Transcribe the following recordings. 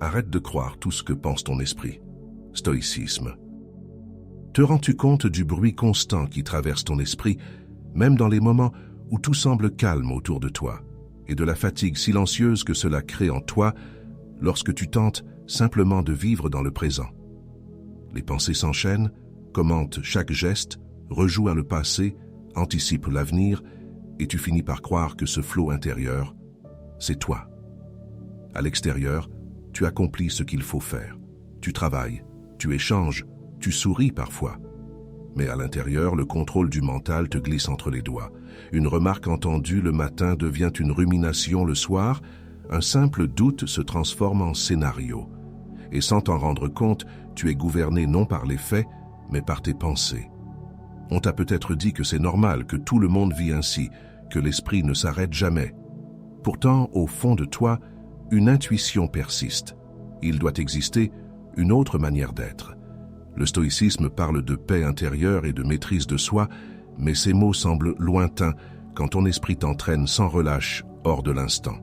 Arrête de croire tout ce que pense ton esprit. Stoïcisme. Te rends-tu compte du bruit constant qui traverse ton esprit, même dans les moments où tout semble calme autour de toi, et de la fatigue silencieuse que cela crée en toi lorsque tu tentes simplement de vivre dans le présent? Les pensées s'enchaînent, commentent chaque geste, rejouent à le passé, anticipent l'avenir, et tu finis par croire que ce flot intérieur, c'est toi. À l'extérieur, tu accomplis ce qu'il faut faire. Tu travailles, tu échanges, tu souris parfois. Mais à l'intérieur, le contrôle du mental te glisse entre les doigts. Une remarque entendue le matin devient une rumination le soir, un simple doute se transforme en scénario. Et sans t'en rendre compte, tu es gouverné non par les faits, mais par tes pensées. On t'a peut-être dit que c'est normal, que tout le monde vit ainsi, que l'esprit ne s'arrête jamais. Pourtant, au fond de toi, une intuition persiste. Il doit exister une autre manière d'être. Le stoïcisme parle de paix intérieure et de maîtrise de soi, mais ces mots semblent lointains quand ton esprit t'entraîne sans relâche hors de l'instant.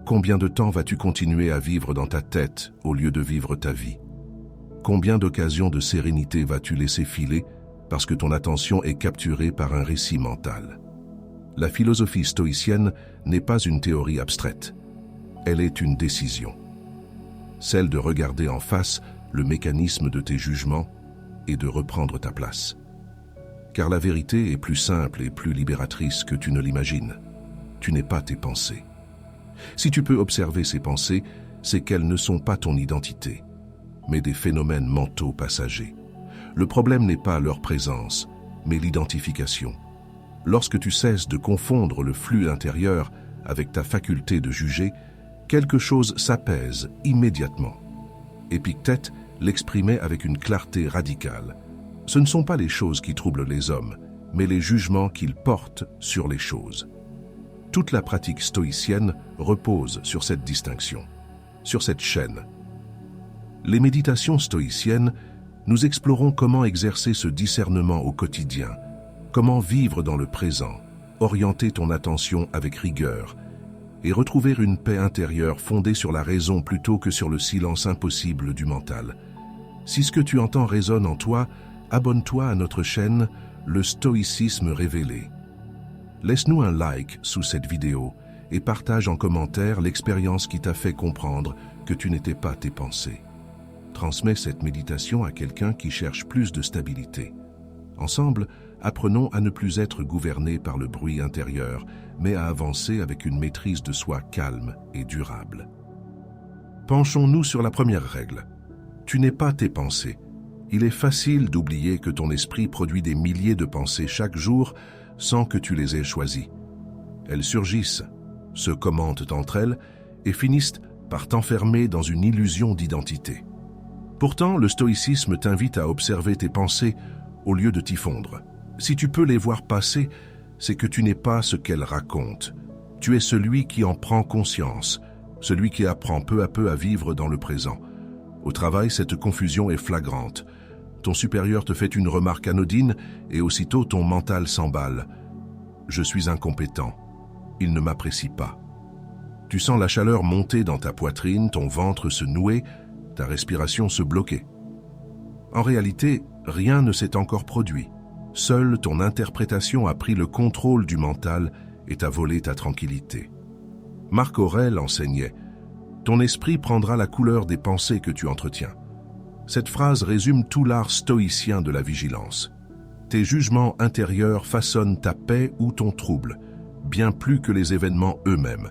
Combien de temps vas-tu continuer à vivre dans ta tête au lieu de vivre ta vie? Combien d'occasions de sérénité vas-tu laisser filer parce que ton attention est capturée par un récit mental? La philosophie stoïcienne n'est pas une théorie abstraite. Elle est une décision. Celle de regarder en face le mécanisme de tes jugements et de reprendre ta place. Car la vérité est plus simple et plus libératrice que tu ne l'imagines. Tu n'es pas tes pensées. Si tu peux observer ces pensées, c'est qu'elles ne sont pas ton identité, mais des phénomènes mentaux passagers. Le problème n'est pas leur présence, mais l'identification. Lorsque tu cesses de confondre le flux intérieur avec ta faculté de juger, quelque chose s'apaise immédiatement. Épictète l'exprimait avec une clarté radicale. Ce ne sont pas les choses qui troublent les hommes, mais les jugements qu'ils portent sur les choses. Toute la pratique stoïcienne repose sur cette distinction, sur cette chaîne. Les méditations stoïciennes, nous explorons comment exercer ce discernement au quotidien, comment vivre dans le présent, orienter ton attention avec rigueur et retrouver une paix intérieure fondée sur la raison plutôt que sur le silence impossible du mental. Si ce que tu entends résonne en toi, abonne-toi à notre chaîne Le Stoïcisme Révélé. Laisse-nous un like sous cette vidéo et partage en commentaire l'expérience qui t'a fait comprendre que tu n'étais pas tes pensées. Transmets cette méditation à quelqu'un qui cherche plus de stabilité. Ensemble, apprenons à ne plus être gouvernés par le bruit intérieur, mais à avancer avec une maîtrise de soi calme et durable. Penchons-nous sur la première règle. Tu n'es pas tes pensées. Il est facile d'oublier que ton esprit produit des milliers de pensées chaque jour sans que tu les aies choisies. Elles surgissent, se commentent entre elles et finissent par t'enfermer dans une illusion d'identité. Pourtant, le stoïcisme t'invite à observer tes pensées au lieu de t'y fondre. Si tu peux les voir passer, c'est que tu n'es pas ce qu'elles racontent. Tu es celui qui en prend conscience, celui qui apprend peu à peu à vivre dans le présent. Au travail, cette confusion est flagrante. Ton supérieur te fait une remarque anodine et aussitôt ton mental s'emballe. Je suis incompétent. Il ne m'apprécie pas. Tu sens la chaleur monter dans ta poitrine, ton ventre se nouer, ta respiration se bloquer. En réalité, rien ne s'est encore produit. Seule ton interprétation a pris le contrôle du mental et t'a volé ta tranquillité. Marc Aurèle enseignait « Ton esprit prendra la couleur des pensées que tu entretiens ». Cette phrase résume tout l'art stoïcien de la vigilance. Tes jugements intérieurs façonnent ta paix ou ton trouble, bien plus que les événements eux-mêmes.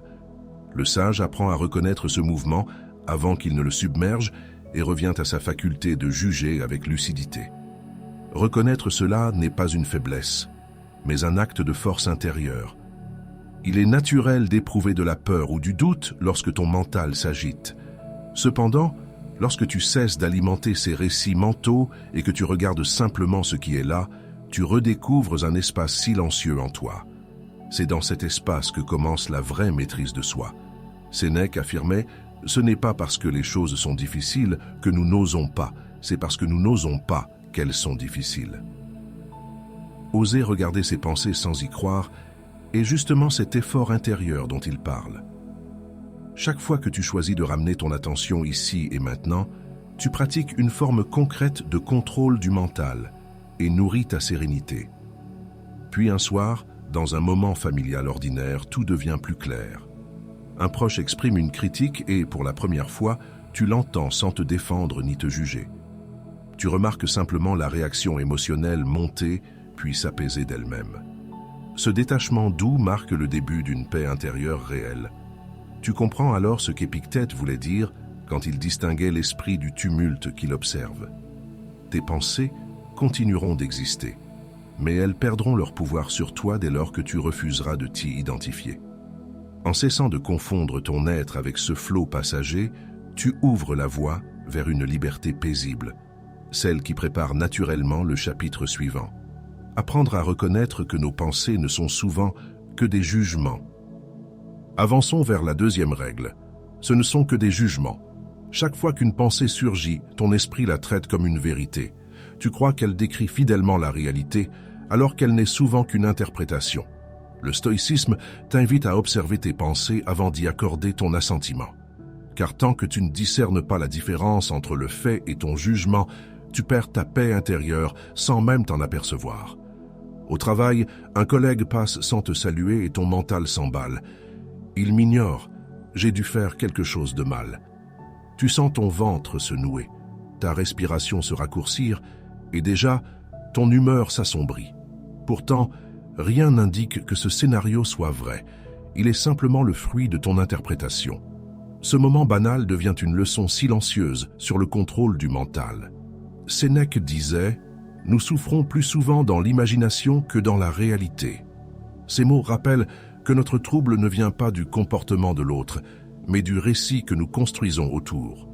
Le sage apprend à reconnaître ce mouvement avant qu'il ne le submerge et revient à sa faculté de juger avec lucidité. Reconnaître cela n'est pas une faiblesse, mais un acte de force intérieure. Il est naturel d'éprouver de la peur ou du doute lorsque ton mental s'agite. Cependant, lorsque tu cesses d'alimenter ces récits mentaux et que tu regardes simplement ce qui est là, tu redécouvres un espace silencieux en toi. C'est dans cet espace que commence la vraie maîtrise de soi. Sénèque affirmait « Ce n'est pas parce que les choses sont difficiles que nous n'osons pas, c'est parce que nous n'osons pas qu'elles sont difficiles. » Oser regarder ses pensées sans y croire est justement cet effort intérieur dont il parle. Chaque fois que tu choisis de ramener ton attention ici et maintenant, tu pratiques une forme concrète de contrôle du mental et nourris ta sérénité. Puis un soir, dans un moment familial ordinaire, tout devient plus clair. Un proche exprime une critique et, pour la première fois, tu l'entends sans te défendre ni te juger. Tu remarques simplement la réaction émotionnelle monter puis s'apaiser d'elle-même. Ce détachement doux marque le début d'une paix intérieure réelle. Tu comprends alors ce qu'Épictète voulait dire quand il distinguait l'esprit du tumulte qu'il observe. Tes pensées continueront d'exister, mais elles perdront leur pouvoir sur toi dès lors que tu refuseras de t'y identifier. En cessant de confondre ton être avec ce flot passager, tu ouvres la voie vers une liberté paisible, celle qui prépare naturellement le chapitre suivant. Apprendre à reconnaître que nos pensées ne sont souvent que des jugements. Avançons vers la deuxième règle. Ce ne sont que des jugements. Chaque fois qu'une pensée surgit, ton esprit la traite comme une vérité. Tu crois qu'elle décrit fidèlement la réalité, alors qu'elle n'est souvent qu'une interprétation. Le stoïcisme t'invite à observer tes pensées avant d'y accorder ton assentiment. Car tant que tu ne discernes pas la différence entre le fait et ton jugement, tu perds ta paix intérieure sans même t'en apercevoir. Au travail, un collègue passe sans te saluer et ton mental s'emballe. Il m'ignore, j'ai dû faire quelque chose de mal. Tu sens ton ventre se nouer, ta respiration se raccourcir et déjà, ton humeur s'assombrit. Pourtant, rien n'indique que ce scénario soit vrai. Il est simplement le fruit de ton interprétation. Ce moment banal devient une leçon silencieuse sur le contrôle du mental. Sénèque disait « Nous souffrons plus souvent dans l'imagination que dans la réalité ». Ces mots rappellent que notre trouble ne vient pas du comportement de l'autre, mais du récit que nous construisons autour.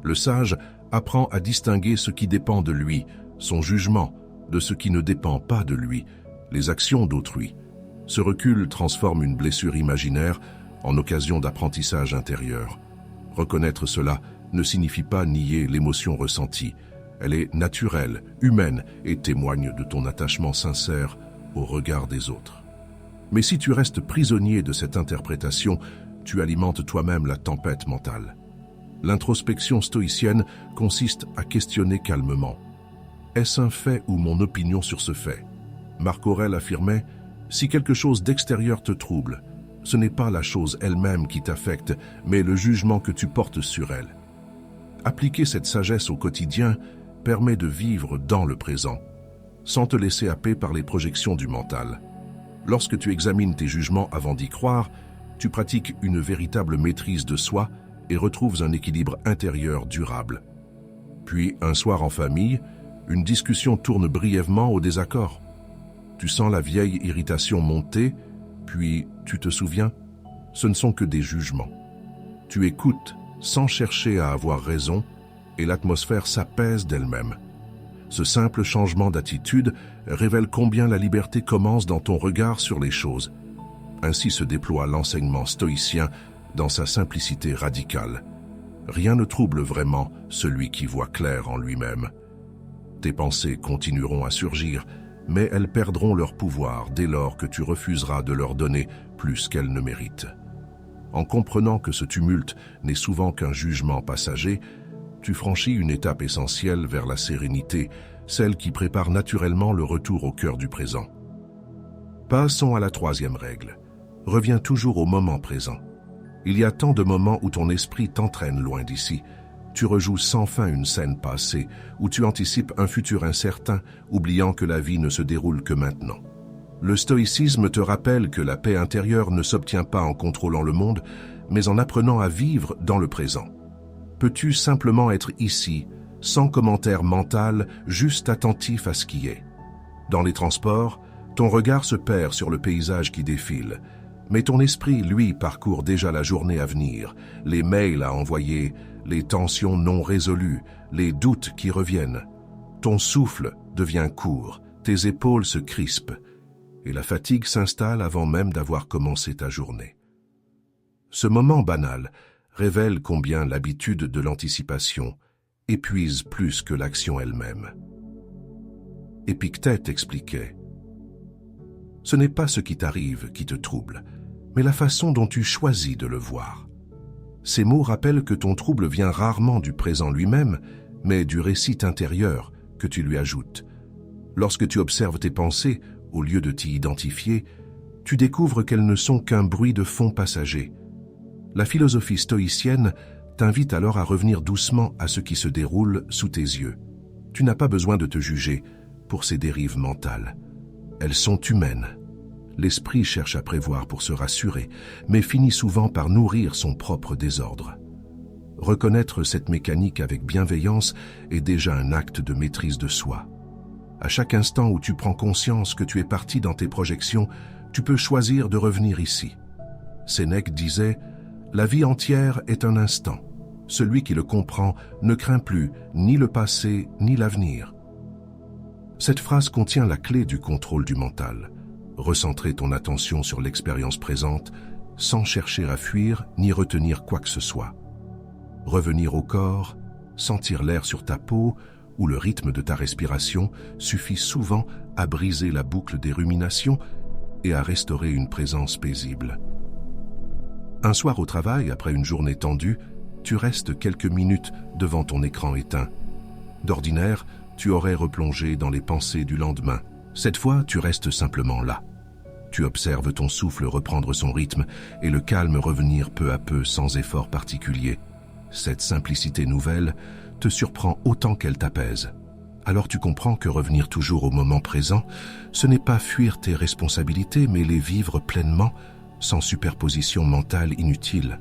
Le sage apprend à distinguer ce qui dépend de lui, son jugement, de ce qui ne dépend pas de lui, les actions d'autrui. Ce recul transforme une blessure imaginaire en occasion d'apprentissage intérieur. Reconnaître cela ne signifie pas nier l'émotion ressentie. Elle est naturelle, humaine et témoigne de ton attachement sincère au regard des autres. Mais si tu restes prisonnier de cette interprétation, tu alimentes toi-même la tempête mentale. L'introspection stoïcienne consiste à questionner calmement. Est-ce un fait ou mon opinion sur ce fait? Marc Aurèle affirmait « Si quelque chose d'extérieur te trouble, ce n'est pas la chose elle-même qui t'affecte, mais le jugement que tu portes sur elle. » Appliquer cette sagesse au quotidien permet de vivre dans le présent, sans te laisser happer par les projections du mental. Lorsque tu examines tes jugements avant d'y croire, tu pratiques une véritable maîtrise de soi et retrouves un équilibre intérieur durable. Puis, un soir en famille, une discussion tourne brièvement au désaccord. Tu sens la vieille irritation monter, puis tu te souviens, ce ne sont que des jugements. Tu écoutes sans chercher à avoir raison et l'atmosphère s'apaise d'elle-même. Ce simple changement d'attitude révèle combien la liberté commence dans ton regard sur les choses. Ainsi se déploie l'enseignement stoïcien dans sa simplicité radicale. Rien ne trouble vraiment celui qui voit clair en lui-même. Tes pensées continueront à surgir, mais elles perdront leur pouvoir dès lors que tu refuseras de leur donner plus qu'elles ne méritent. En comprenant que ce tumulte n'est souvent qu'un jugement passager, tu franchis une étape essentielle vers la sérénité, celle qui prépare naturellement le retour au cœur du présent. Passons à la troisième règle. Reviens toujours au moment présent. Il y a tant de moments où ton esprit t'entraîne loin d'ici. Tu rejoues sans fin une scène passée, où tu anticipes un futur incertain, oubliant que la vie ne se déroule que maintenant. Le stoïcisme te rappelle que la paix intérieure ne s'obtient pas en contrôlant le monde, mais en apprenant à vivre dans le présent. Peux-tu simplement être ici, sans commentaire mental, juste attentif à ce qui est? Dans les transports, ton regard se perd sur le paysage qui défile, mais ton esprit, lui, parcourt déjà la journée à venir, les mails à envoyer, les tensions non résolues, les doutes qui reviennent. Ton souffle devient court, tes épaules se crispent, et la fatigue s'installe avant même d'avoir commencé ta journée. Ce moment banal révèle combien l'habitude de l'anticipation épuise plus que l'action elle-même. Épictète expliquait « Ce n'est pas ce qui t'arrive qui te trouble, mais la façon dont tu choisis de le voir. Ces mots rappellent que ton trouble vient rarement du présent lui-même, mais du récit intérieur que tu lui ajoutes. Lorsque tu observes tes pensées, au lieu de t'y identifier, tu découvres qu'elles ne sont qu'un bruit de fond passager. La philosophie stoïcienne t'invite alors à revenir doucement à ce qui se déroule sous tes yeux. Tu n'as pas besoin de te juger pour ces dérives mentales. Elles sont humaines. L'esprit cherche à prévoir pour se rassurer, mais finit souvent par nourrir son propre désordre. Reconnaître cette mécanique avec bienveillance est déjà un acte de maîtrise de soi. À chaque instant où tu prends conscience que tu es parti dans tes projections, tu peux choisir de revenir ici. Sénèque disait « La vie entière est un instant. Celui qui le comprend ne craint plus ni le passé ni l'avenir. » Cette phrase contient la clé du contrôle du mental. Recentrer ton attention sur l'expérience présente sans chercher à fuir ni retenir quoi que ce soit. Revenir au corps, sentir l'air sur ta peau ou le rythme de ta respiration suffit souvent à briser la boucle des ruminations et à restaurer une présence paisible. Un soir au travail, après une journée tendue, tu restes quelques minutes devant ton écran éteint. D'ordinaire, tu aurais replongé dans les pensées du lendemain. Cette fois, tu restes simplement là. Tu observes ton souffle reprendre son rythme et le calme revenir peu à peu sans effort particulier. Cette simplicité nouvelle te surprend autant qu'elle t'apaise. Alors tu comprends que revenir toujours au moment présent, ce n'est pas fuir tes responsabilités, mais les vivre pleinement, sans superposition mentale inutile.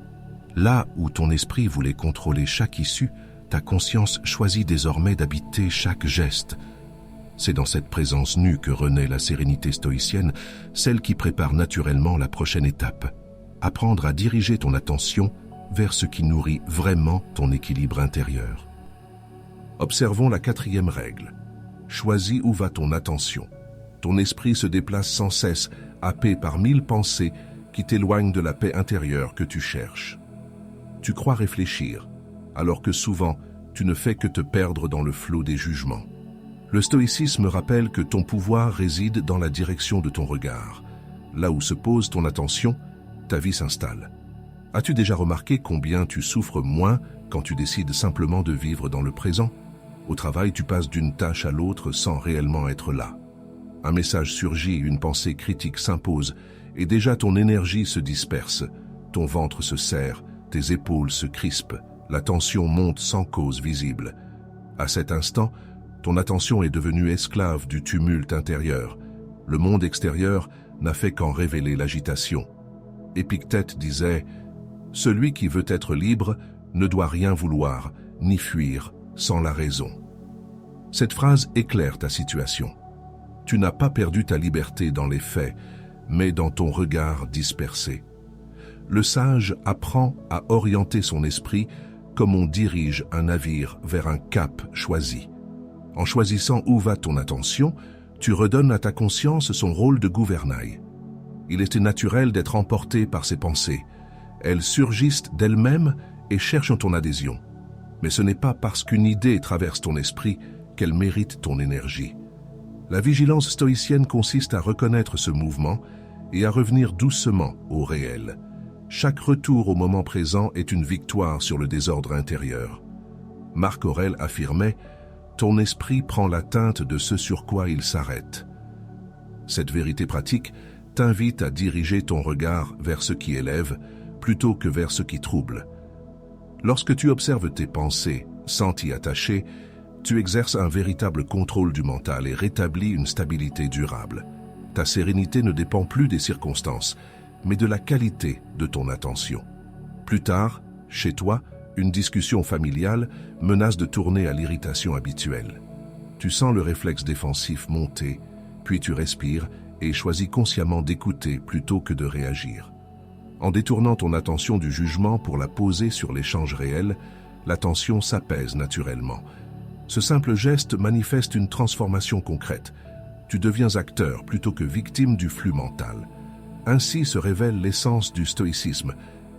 Là où ton esprit voulait contrôler chaque issue, ta conscience choisit désormais d'habiter chaque geste. C'est dans cette présence nue que renaît la sérénité stoïcienne, celle qui prépare naturellement la prochaine étape. Apprendre à diriger ton attention vers ce qui nourrit vraiment ton équilibre intérieur. Observons la 4e règle. Choisis où va ton attention. Ton esprit se déplace sans cesse, happé par 1000 pensées qui t'éloignent de la paix intérieure que tu cherches. Tu crois réfléchir, alors que souvent, tu ne fais que te perdre dans le flot des jugements. Le stoïcisme rappelle que ton pouvoir réside dans la direction de ton regard. Là où se pose ton attention, ta vie s'installe. As-tu déjà remarqué combien tu souffres moins quand tu décides simplement de vivre dans le présent? Au travail, tu passes d'une tâche à l'autre sans réellement être là. Un message surgit, une pensée critique s'impose, et déjà ton énergie se disperse, ton ventre se serre, tes épaules se crispent, la tension monte sans cause visible. À cet instant, ton attention est devenue esclave du tumulte intérieur. Le monde extérieur n'a fait qu'en révéler l'agitation. Épictète disait « Celui qui veut être libre ne doit rien vouloir, ni fuir, sans la raison. » Cette phrase éclaire ta situation. Tu n'as pas perdu ta liberté dans les faits, mais dans ton regard dispersé. Le sage apprend à orienter son esprit comme on dirige un navire vers un cap choisi. En choisissant où va ton attention, tu redonnes à ta conscience son rôle de gouvernail. Il était naturel d'être emporté par ces pensées. Elles surgissent d'elles-mêmes et cherchent ton adhésion. Mais ce n'est pas parce qu'une idée traverse ton esprit qu'elle mérite ton énergie. La vigilance stoïcienne consiste à reconnaître ce mouvement et à revenir doucement au réel. Chaque retour au moment présent est une victoire sur le désordre intérieur. Marc Aurèle affirmait « Ton esprit prend la teinte de ce sur quoi il s'arrête ». Cette vérité pratique t'invite à diriger ton regard vers ce qui élève plutôt que vers ce qui trouble. Lorsque tu observes tes pensées sans t'y attacher, tu exerces un véritable contrôle du mental et rétablis une stabilité durable. Ta sérénité ne dépend plus des circonstances, mais de la qualité de ton attention. Plus tard, chez toi, une discussion familiale menace de tourner à l'irritation habituelle. Tu sens le réflexe défensif monter, puis tu respires et choisis consciemment d'écouter plutôt que de réagir. En détournant ton attention du jugement pour la poser sur l'échange réel, l'attention s'apaise naturellement. Ce simple geste manifeste une transformation concrète. Tu deviens acteur plutôt que victime du flux mental. Ainsi se révèle l'essence du stoïcisme.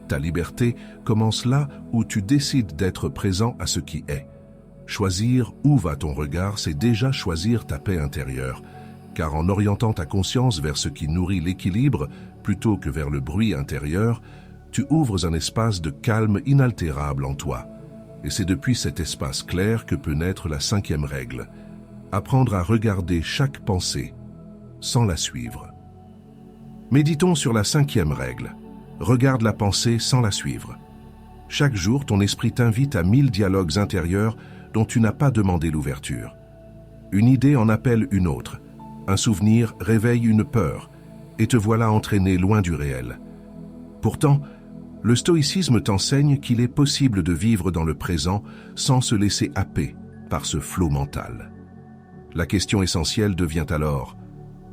Ta liberté commence là où tu décides d'être présent à ce qui est. Choisir où va ton regard, c'est déjà choisir ta paix intérieure. Car en orientant ta conscience vers ce qui nourrit l'équilibre, plutôt que vers le bruit intérieur, tu ouvres un espace de calme inaltérable en toi. Et c'est depuis cet espace clair que peut naître la 5e règle. Apprendre à regarder chaque pensée sans la suivre. Méditons sur la 5e règle. Regarde la pensée sans la suivre. Chaque jour, ton esprit t'invite à 1000 dialogues intérieurs dont tu n'as pas demandé l'ouverture. Une idée en appelle une autre. Un souvenir réveille une peur, et te voilà entraîné loin du réel. Pourtant, le stoïcisme t'enseigne qu'il est possible de vivre dans le présent sans se laisser happer par ce flot mental. La question essentielle devient alors,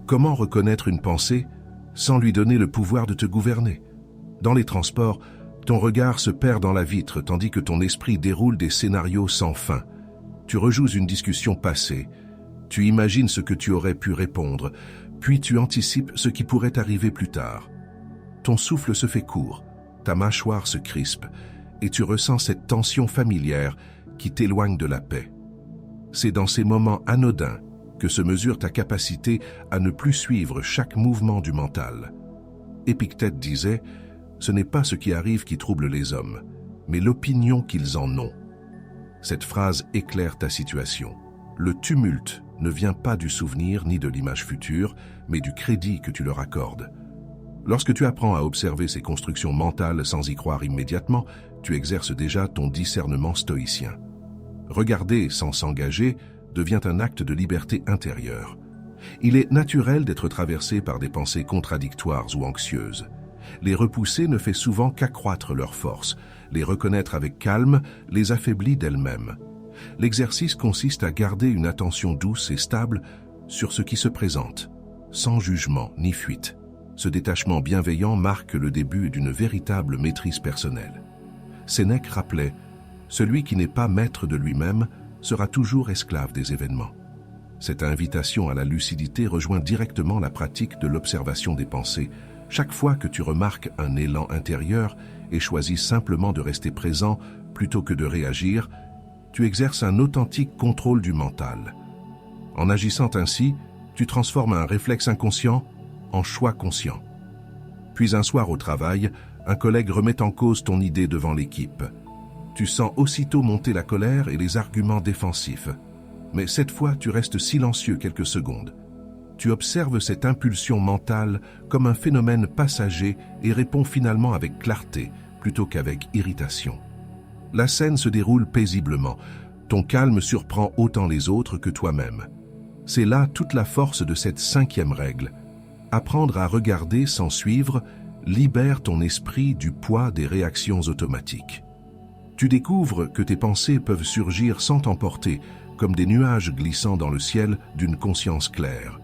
comment reconnaître une pensée sans lui donner le pouvoir de te gouverner? Dans les transports, ton regard se perd dans la vitre tandis que ton esprit déroule des scénarios sans fin. Tu rejoues une discussion passée, tu imagines ce que tu aurais pu répondre, puis tu anticipes ce qui pourrait arriver plus tard. Ton souffle se fait court, ta mâchoire se crispe, et tu ressens cette tension familière qui t'éloigne de la paix. C'est dans ces moments anodins que se mesure ta capacité à ne plus suivre chaque mouvement du mental. Épictète disait « Ce n'est pas ce qui arrive qui trouble les hommes, mais l'opinion qu'ils en ont ». Cette phrase éclaire ta situation. Le tumulte ne vient pas du souvenir ni de l'image future, mais du crédit que tu leur accordes. Lorsque tu apprends à observer ces constructions mentales sans y croire immédiatement, tu exerces déjà ton discernement stoïcien. Regarder sans s'engager devient un acte de liberté intérieure. Il est naturel d'être traversé par des pensées contradictoires ou anxieuses. Les repousser ne fait souvent qu'accroître leur force. Les reconnaître avec calme les affaiblit d'elles-mêmes. L'exercice consiste à garder une attention douce et stable sur ce qui se présente, sans jugement ni fuite. Ce détachement bienveillant marque le début d'une véritable maîtrise personnelle. Sénèque rappelait « Celui qui n'est pas maître de lui-même sera toujours esclave des événements ». Cette invitation à la lucidité rejoint directement la pratique de l'observation des pensées. Chaque fois que tu remarques un élan intérieur et choisis simplement de rester présent plutôt que de réagir, tu exerces un authentique contrôle du mental. En agissant ainsi, tu transformes un réflexe inconscient en choix conscient. Puis un soir au travail, un collègue remet en cause ton idée devant l'équipe. Tu sens aussitôt monter la colère et les arguments défensifs. Mais cette fois, tu restes silencieux quelques secondes. Tu observes cette impulsion mentale comme un phénomène passager et réponds finalement avec clarté plutôt qu'avec irritation. La scène se déroule paisiblement. Ton calme surprend autant les autres que toi-même. C'est là toute la force de cette 5e règle. Apprendre à regarder sans suivre libère ton esprit du poids des réactions automatiques. Tu découvres que tes pensées peuvent surgir sans t'emporter, comme des nuages glissant dans le ciel d'une conscience claire.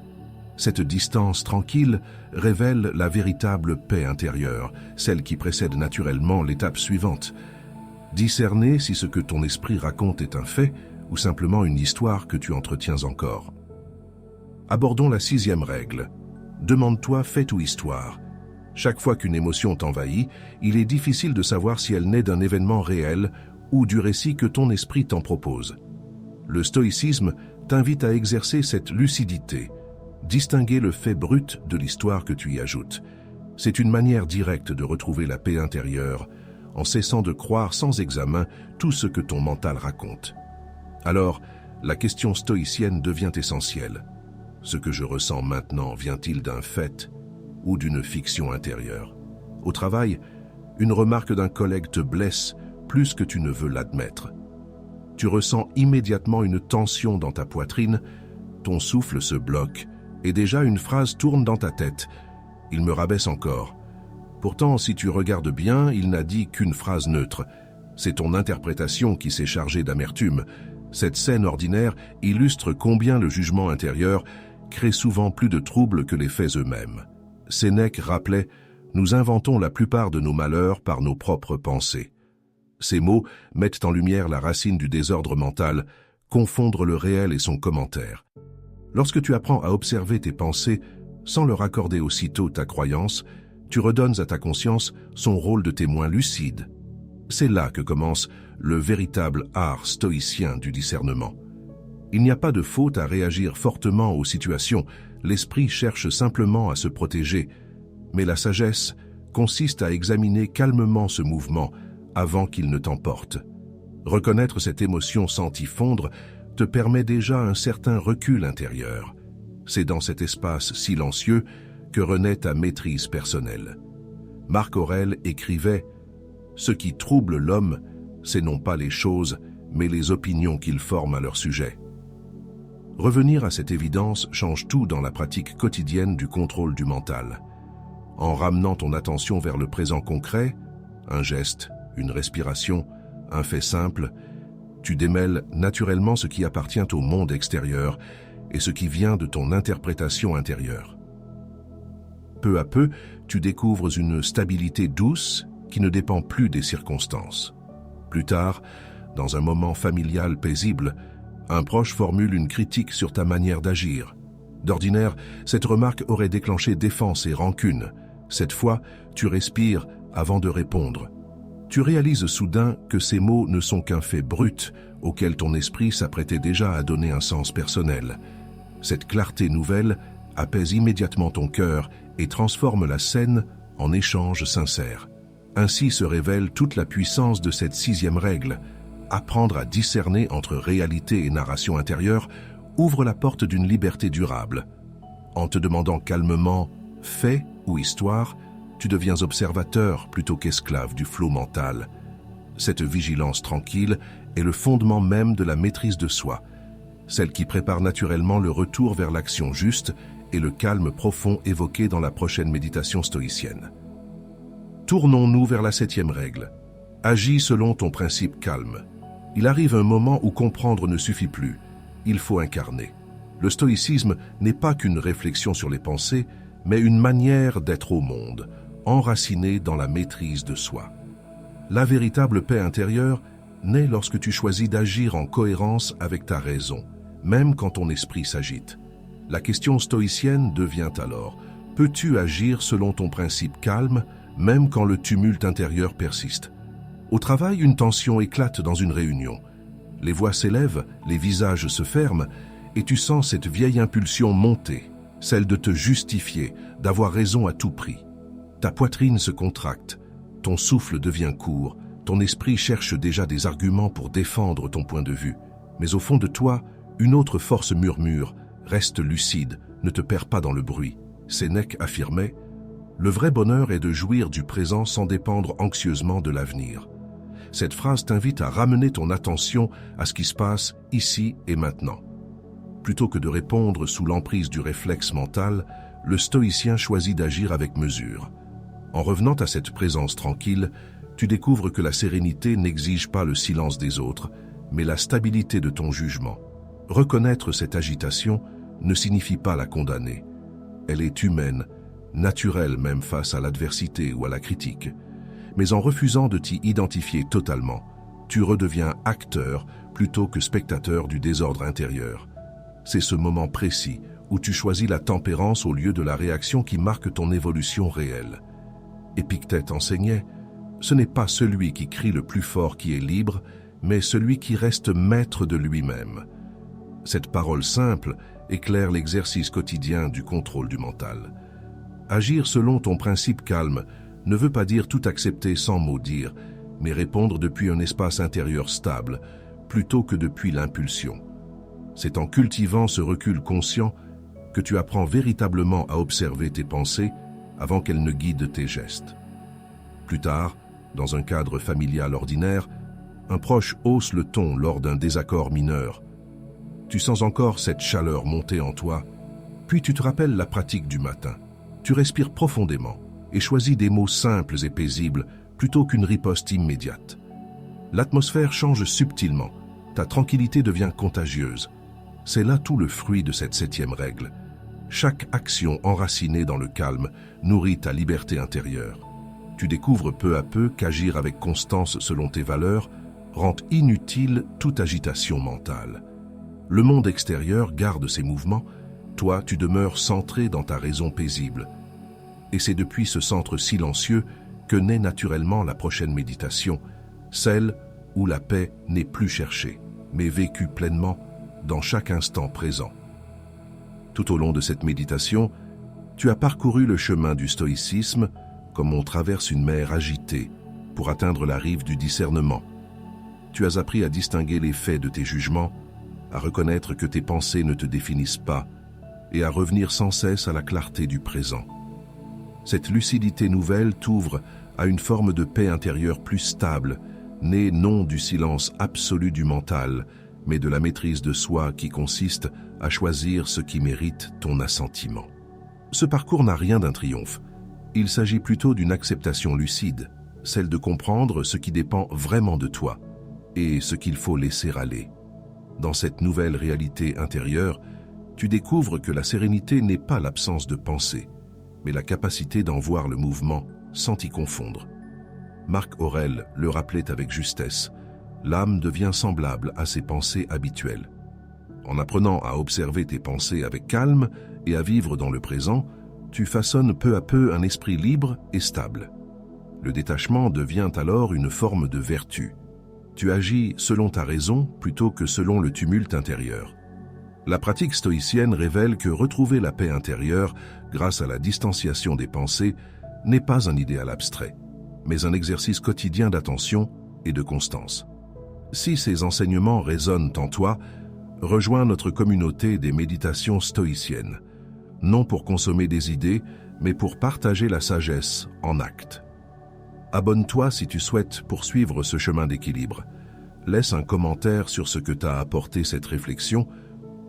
Cette distance tranquille révèle la véritable paix intérieure, celle qui précède naturellement l'étape suivante. Discerner si ce que ton esprit raconte est un fait ou simplement une histoire que tu entretiens encore. Abordons la 6e règle. Demande-toi fait ou histoire. Chaque fois qu'une émotion t'envahit, il est difficile de savoir si elle naît d'un événement réel ou du récit que ton esprit t'en propose. Le stoïcisme t'invite à exercer cette lucidité, distinguer le fait brut de l'histoire que tu y ajoutes. C'est une manière directe de retrouver la paix intérieure, en cessant de croire sans examen tout ce que ton mental raconte. Alors, la question stoïcienne devient essentielle. Ce que je ressens maintenant vient-il d'un fait ou d'une fiction intérieure? Au travail, une remarque d'un collègue te blesse plus que tu ne veux l'admettre. Tu ressens immédiatement une tension dans ta poitrine, ton souffle se bloque et déjà une phrase tourne dans ta tête. Il me rabaisse encore. Pourtant, si tu regardes bien, il n'a dit qu'une phrase neutre. C'est ton interprétation qui s'est chargée d'amertume. Cette scène ordinaire illustre combien le jugement intérieur crée souvent plus de troubles que les faits eux-mêmes. Sénèque rappelait « Nous inventons la plupart de nos malheurs par nos propres pensées ». Ces mots mettent en lumière la racine du désordre mental, confondre le réel et son commentaire. Lorsque tu apprends à observer tes pensées sans leur accorder aussitôt ta croyance, tu redonnes à ta conscience son rôle de témoin lucide. C'est là que commence le véritable art stoïcien du discernement. Il n'y a pas de faute à réagir fortement aux situations, l'esprit cherche simplement à se protéger, mais la sagesse consiste à examiner calmement ce mouvement avant qu'il ne t'emporte. Reconnaître cette émotion sentie fondre te permet déjà un certain recul intérieur. C'est dans cet espace silencieux que renaît ta maîtrise personnelle. Marc Aurèle écrivait « Ce qui trouble l'homme, c'est non pas les choses, mais les opinions qu'il forme à leur sujet. » Revenir à cette évidence change tout dans la pratique quotidienne du contrôle du mental. En ramenant ton attention vers le présent concret, un geste, une respiration, un fait simple, tu démêles naturellement ce qui appartient au monde extérieur et ce qui vient de ton interprétation intérieure. Peu à peu, tu découvres une stabilité douce qui ne dépend plus des circonstances. Plus tard, dans un moment familial paisible, un proche formule une critique sur ta manière d'agir. D'ordinaire, cette remarque aurait déclenché défense et rancune. Cette fois, tu respires avant de répondre. Tu réalises soudain que ces mots ne sont qu'un fait brut auquel ton esprit s'apprêtait déjà à donner un sens personnel. Cette clarté nouvelle apaise immédiatement ton cœur et transforme la scène en échange sincère. Ainsi se révèle toute la puissance de cette 6e règle. Apprendre à discerner entre réalité et narration intérieure ouvre la porte d'une liberté durable. En te demandant calmement « fait » ou « histoire », tu deviens observateur plutôt qu'esclave du flot mental. Cette vigilance tranquille est le fondement même de la maîtrise de soi, celle qui prépare naturellement le retour vers l'action juste et le calme profond évoqué dans la prochaine méditation stoïcienne. Tournons-nous vers la 7e règle. Agis selon ton principe calme. Il arrive un moment où comprendre ne suffit plus. Il faut incarner. Le stoïcisme n'est pas qu'une réflexion sur les pensées, mais une manière d'être au monde, enracinée dans la maîtrise de soi. La véritable paix intérieure naît lorsque tu choisis d'agir en cohérence avec ta raison, même quand ton esprit s'agite. La question stoïcienne devient alors, peux-tu agir selon ton principe calme, même quand le tumulte intérieur persiste? Au travail, une tension éclate dans une réunion. Les voix s'élèvent, les visages se ferment, et tu sens cette vieille impulsion monter, celle de te justifier, d'avoir raison à tout prix. Ta poitrine se contracte, ton souffle devient court, ton esprit cherche déjà des arguments pour défendre ton point de vue. Mais au fond de toi, une autre force murmure, reste lucide, ne te perds pas dans le bruit. Sénèque affirmait « Le vrai bonheur est de jouir du présent sans dépendre anxieusement de l'avenir ». Cette phrase t'invite à ramener ton attention à ce qui se passe ici et maintenant. Plutôt que de répondre sous l'emprise du réflexe mental, le stoïcien choisit d'agir avec mesure. En revenant à cette présence tranquille, tu découvres que la sérénité n'exige pas le silence des autres, mais la stabilité de ton jugement. Reconnaître cette agitation ne signifie pas la condamner. Elle est humaine, naturelle même face à l'adversité ou à la critique. Mais en refusant de t'y identifier totalement, tu redeviens acteur plutôt que spectateur du désordre intérieur. C'est ce moment précis où tu choisis la tempérance au lieu de la réaction qui marque ton évolution réelle. Épictète enseignait « Ce n'est pas celui qui crie le plus fort qui est libre, mais celui qui reste maître de lui-même. » Cette parole simple éclaire l'exercice quotidien du contrôle du mental. Agir selon ton principe calme ne veut pas dire tout accepter sans mot dire, mais répondre depuis un espace intérieur stable, plutôt que depuis l'impulsion. C'est en cultivant ce recul conscient que tu apprends véritablement à observer tes pensées avant qu'elles ne guident tes gestes. Plus tard, dans un cadre familial ordinaire, un proche hausse le ton lors d'un désaccord mineur. Tu sens encore cette chaleur monter en toi, puis tu te rappelles la pratique du matin. Tu respires profondément et choisis des mots simples et paisibles plutôt qu'une riposte immédiate. L'atmosphère change subtilement, ta tranquillité devient contagieuse. C'est là tout le fruit de cette 7e règle. Chaque action enracinée dans le calme nourrit ta liberté intérieure. Tu découvres peu à peu qu'agir avec constance selon tes valeurs rend inutile toute agitation mentale. Le monde extérieur garde ses mouvements, toi tu demeures centré dans ta raison paisible. Et c'est depuis ce centre silencieux que naît naturellement la prochaine méditation, celle où la paix n'est plus cherchée, mais vécue pleinement dans chaque instant présent. Tout au long de cette méditation, tu as parcouru le chemin du stoïcisme, comme on traverse une mer agitée pour atteindre la rive du discernement. Tu as appris à distinguer les faits de tes jugements, à reconnaître que tes pensées ne te définissent pas et à revenir sans cesse à la clarté du présent. Cette lucidité nouvelle t'ouvre à une forme de paix intérieure plus stable, née non du silence absolu du mental, mais de la maîtrise de soi qui consiste à choisir ce qui mérite ton assentiment. Ce parcours n'a rien d'un triomphe. Il s'agit plutôt d'une acceptation lucide, celle de comprendre ce qui dépend vraiment de toi et ce qu'il faut laisser aller. Dans cette nouvelle réalité intérieure, tu découvres que la sérénité n'est pas l'absence de pensée, mais la capacité d'en voir le mouvement sans t'y confondre. Marc Aurèle le rappelait avec justesse, l'âme devient semblable à ses pensées habituelles. En apprenant à observer tes pensées avec calme et à vivre dans le présent, tu façonnes peu à peu un esprit libre et stable. Le détachement devient alors une forme de vertu. Tu agis selon ta raison plutôt que selon le tumulte intérieur. La pratique stoïcienne révèle que retrouver la paix intérieure grâce à la distanciation des pensées n'est pas un idéal abstrait, mais un exercice quotidien d'attention et de constance. Si ces enseignements résonnent en toi, rejoins notre communauté des méditations stoïciennes, non pour consommer des idées, mais pour partager la sagesse en actes. Abonne-toi si tu souhaites poursuivre ce chemin d'équilibre. Laisse un commentaire sur ce que t'a apporté cette réflexion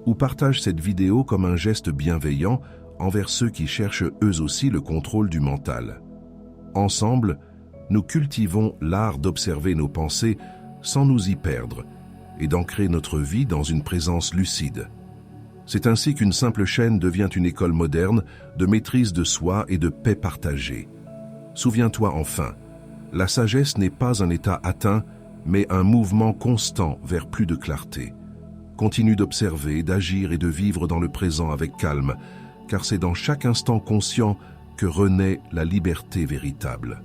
ou partage cette vidéo comme un geste bienveillant envers ceux qui cherchent eux aussi le contrôle du mental. Ensemble, nous cultivons l'art d'observer nos pensées sans nous y perdre et d'ancrer notre vie dans une présence lucide. C'est ainsi qu'une simple chaîne devient une école moderne de maîtrise de soi et de paix partagée. Souviens-toi enfin, la sagesse n'est pas un état atteint, mais un mouvement constant vers plus de clarté. Continue d'observer, d'agir et de vivre dans le présent avec calme, car c'est dans chaque instant conscient que renaît la liberté véritable.